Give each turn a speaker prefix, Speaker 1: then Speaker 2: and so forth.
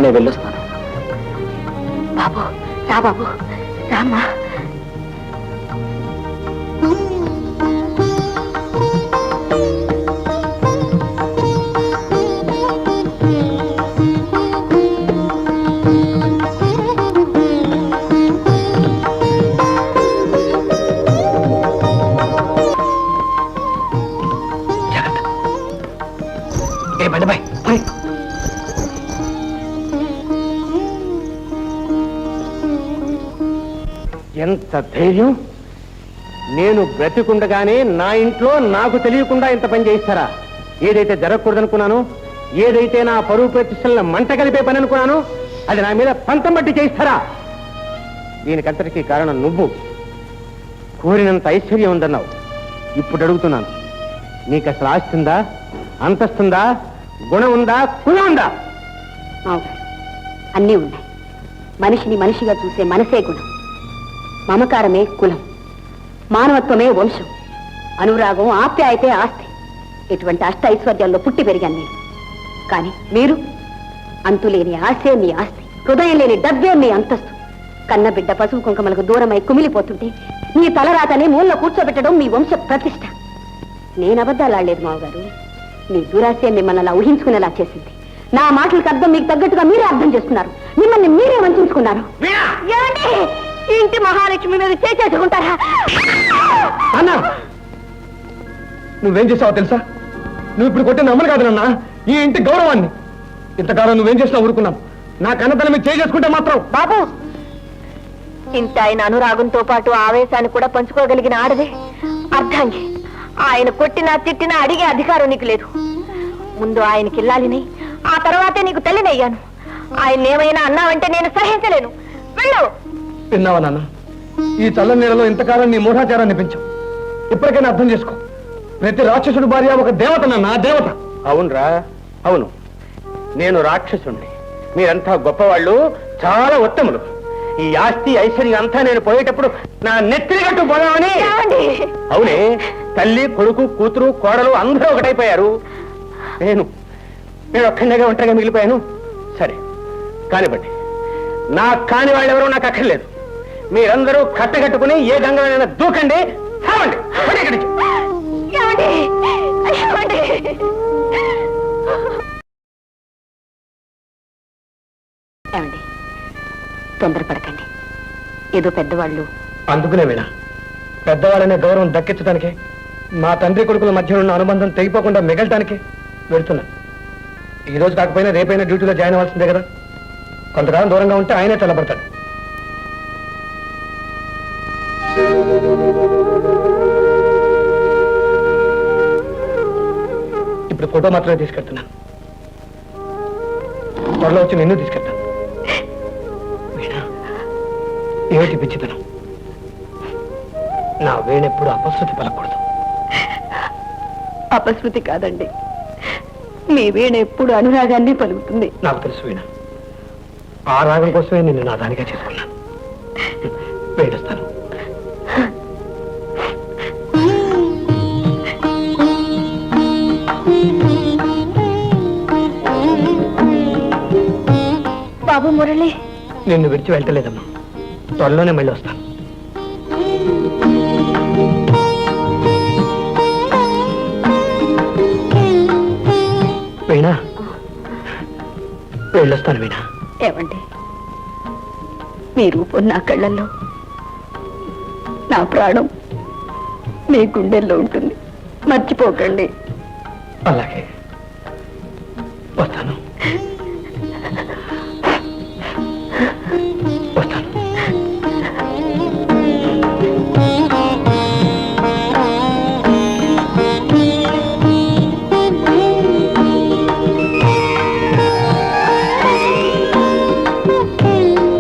Speaker 1: నేను వెళ్ళొస్తాను.
Speaker 2: బాబు రా, బాబు రామ్మా.
Speaker 3: ఎంత ధైర్యం! నేను బ్రతికుండగానే నా ఇంట్లో నాకు తెలియకుండా ఇంత పని చేయిస్తారా? ఏదైతే జరగకూడదనుకున్నానో, ఏదైతే నా పరువు ప్రతిష్టలను మంట కలిపే పని అనుకున్నానో అది నా మీద పంతం బట్టి చేయిస్తారా? దీనికంతటికీ కారణం నువ్వు. కోరినంత ఐశ్వర్యం ఉందన్నావు. ఇప్పుడు అడుగుతున్నాను, నీకు అసలు ఆస్తి ఉందా, అంతస్తుందా, గుణం ఉందా, కులం ఉందా?
Speaker 2: అన్నీ ఉన్నాయి. మనిషిని మనిషిగా చూసే మనసే గుణం, మమకారమే కులం, మానవత్వమే వంశం, అనురాగం ఆప్యాయతే ఆస్తి. ఇటువంటి అష్ట ఐశ్వర్యాల్లో పుట్టి పెరిగాను నేను. కానీ మీరు అంతులేని ఆశే మీ ఆస్తి, హృదయం లేని డబ్బే మీ అంతస్తు. కన్నబిడ్డ పశువు కుంకుమలకు దూరమై కుమిలిపోతుంటే మీ తలరాతనే మూలలో కూర్చోబెట్టడం మీ వంశ ప్రతిష్ట. నేను అబద్ధాలు ఆడలేదు మావగారు. మీ దురాశే మిమ్మల్ని అలా ఊహించుకునేలా చేసింది. నా మాటలకు అర్థం మీకు తగ్గట్టుగా మీరే అర్థం చేసుకున్నారు. మిమ్మల్ని మీరే వంచుకున్నారు. ఇంటి మహాలక్ష్మి మీద చేసుకుంటారా?
Speaker 3: అన్నా, నువ్వేం చేసావో తెలుసా? నువ్వు ఇప్పుడు కొట్టిన అమ్మలు కాదు నాన్న, ఈ ఇంటి గౌరవాన్ని. ఇంతకాలం నువ్వేం చేసినా ఊరుకున్నాం. నా కన్నతల మీద చేసుకుంటే మాత్రం.
Speaker 2: బాబు, ఇంత ఆయన అనురాగంతో పాటు ఆవేశాన్ని కూడా పంచుకోగలిగిన ఆడదే అర్థంగి. ఆయన కొట్టినా తిట్టినా అడిగే అధికారం నీకు లేదు. ముందు ఆయనకి ఇల్లాలిని, ఆ తర్వాతే నీకు తల్లినయ్యాను. ఆయన ఏమైనా అన్నావంటే నేను సహించలేను. వెళ్ళు.
Speaker 3: విన్నావా నాన్న? ఈ చల్లని నీళ్ళలో ఇంతకాలం నీ మూఢాచారాన్ని పెంచావు. ఇప్పటికైనా అర్థం చేసుకో. ప్రతి రాక్షసుడి భార్య ఒక దేవత నాన్న, దేవత. అవునరా, అవును. నేను రాక్షసుణ్ణి, మీరంతా గొప్పవాళ్ళు, చాలా ఉత్తములు. ఈ ఆస్తి ఐశ్వర్యం అంతా నేను పోయేటప్పుడు నా నెత్తిని కట్టు పోదామని. అవునే, తల్లి కొడుకు కూతురు కోడలు అందరూ ఒకటైపోయారు. నేను ఒక్కడిగా ఒంటరిగా మిగిలిపోయాను. సరే కానివ్వండి, నా కాని వాళ్ళెవరో నాకు అక్కర్లేదు. మీరందరూ కట్టగట్టుకుని ఏ గంగైనా దూకండి, చావండి.
Speaker 2: ఏమండి, తొందరపడకండి. ఏదో పెద్దవాళ్ళు.
Speaker 3: అందుకునే వీణ, పెద్దవాళ్ళనే గౌరవం దక్కించడానికే, మా తండ్రి కొడుకుల మధ్య ఉన్న అనుబంధం తెగిపోకుండా మిగలటానికే వెళ్తున్నా. ఈ రోజు కాకపోయినా రేపైనా డ్యూటీలో జాయిన్ అవ్వాల్సిందే కదా. కొంతకాలం దూరంగా ఉంటే ఆయనే తెల్లబడతాడు. ఇప్పుడు ఫోటో మాత్రమే తీసుకెళ్తున్నాను. త్వరలో వచ్చి నిన్ను తీసుకెళ్తాను. ఏమిటి పిచ్చితనం? నా వేణెప్పుడు అపశృతి పలకూడదు.
Speaker 2: అపశృతి కాదండి, మీ వీణ ఎప్పుడు అనురాగాన్ని పలుకుతుంది.
Speaker 3: నాకు తెలుసు వీణ, ఆ రాగం కోసమే నిన్ను నా దానిగా చేసుకున్నాను. వేడుస్తాను.
Speaker 2: బాబు మురళి,
Speaker 3: నిన్ను విడిచి వెళ్ళలేదమ్మా. త్వరలోనే మళ్ళీ వస్తాను. వీణా, వెళ్ళొస్తాను వీణా.
Speaker 2: ఏమండి, మీ రూపం నా కళ్ళల్లో, నా ప్రాణం మీ గుండెల్లో ఉంటుంది. మర్చిపోకండి.
Speaker 3: అలాగే వస్తాను.